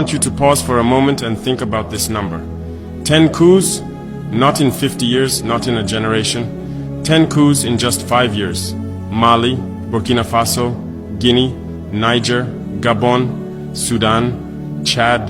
want you to pause for a moment and think about this number. 10 coups, not in 50 years, not in a generation. 10 coups in just 5 years. Mali, Burkina Faso, Guinea, Niger, Gabon, Sudan, Chad,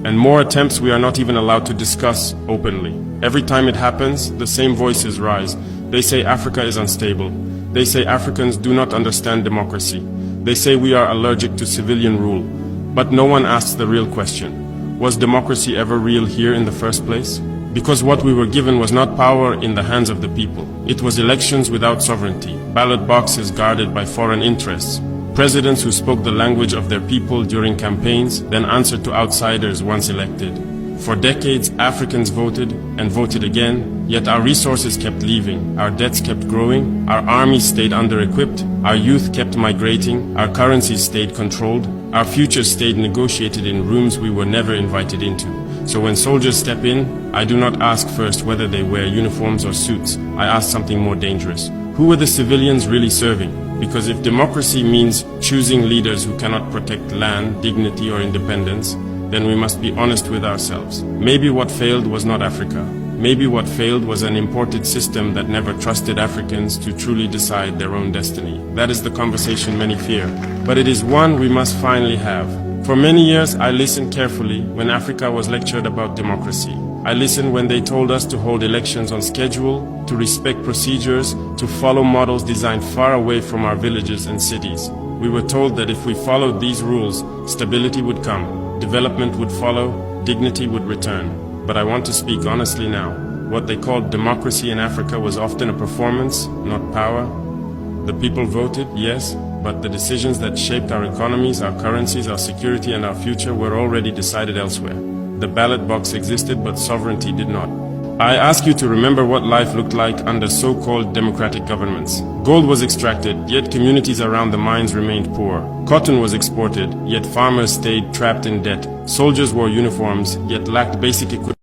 and more attempts we are not even allowed to discuss openly. Every time it happens, the same voices rise. They say Africa is unstable. They say Africans do not understand democracy. They say we are allergic to civilian rule. But no one asks the real question. Was democracy ever real here in the first place? Because what we were given was not power in the hands of the people. It was elections without sovereignty, ballot boxes guarded by foreign interests, presidents who spoke the language of their people during campaigns, then answered to outsiders once elected. For decades, Africans voted and voted again, yet our resources kept leaving, our debts kept growing, our armies stayed under-equipped, our youth kept migrating, our currencies stayed controlled, our future stayed negotiated in rooms we were never invited into. So when soldiers step in, I do not ask first whether they wear uniforms or suits. I ask something more dangerous. Who were the civilians really serving? Because if democracy means choosing leaders who cannot protect land, dignity, or independence, then we must be honest with ourselves. Maybe what failed was not Africa. Maybe what failed was an imported system that never trusted Africans to truly decide their own destiny. That is the conversation many fear, but it is one we must finally have. For many years, I listened carefully when Africa was lectured about democracy. I listened when they told us to hold elections on schedule, to respect procedures, to follow models designed far away from our villages and cities. We were told that if we followed these rules, stability would come, development would follow, dignity would return. But I want to speak honestly now. What they called democracy in Africa was often a performance, not power. The people voted, yes, but the decisions that shaped our economies, our currencies, our security, and our future were already decided elsewhere. The ballot box existed, but sovereignty did not. I ask you to remember what life looked like under so-called democratic governments. Gold was extracted, yet communities around the mines remained poor. Cotton was exported, yet farmers stayed trapped in debt. Soldiers wore uniforms, yet lacked basic equipment.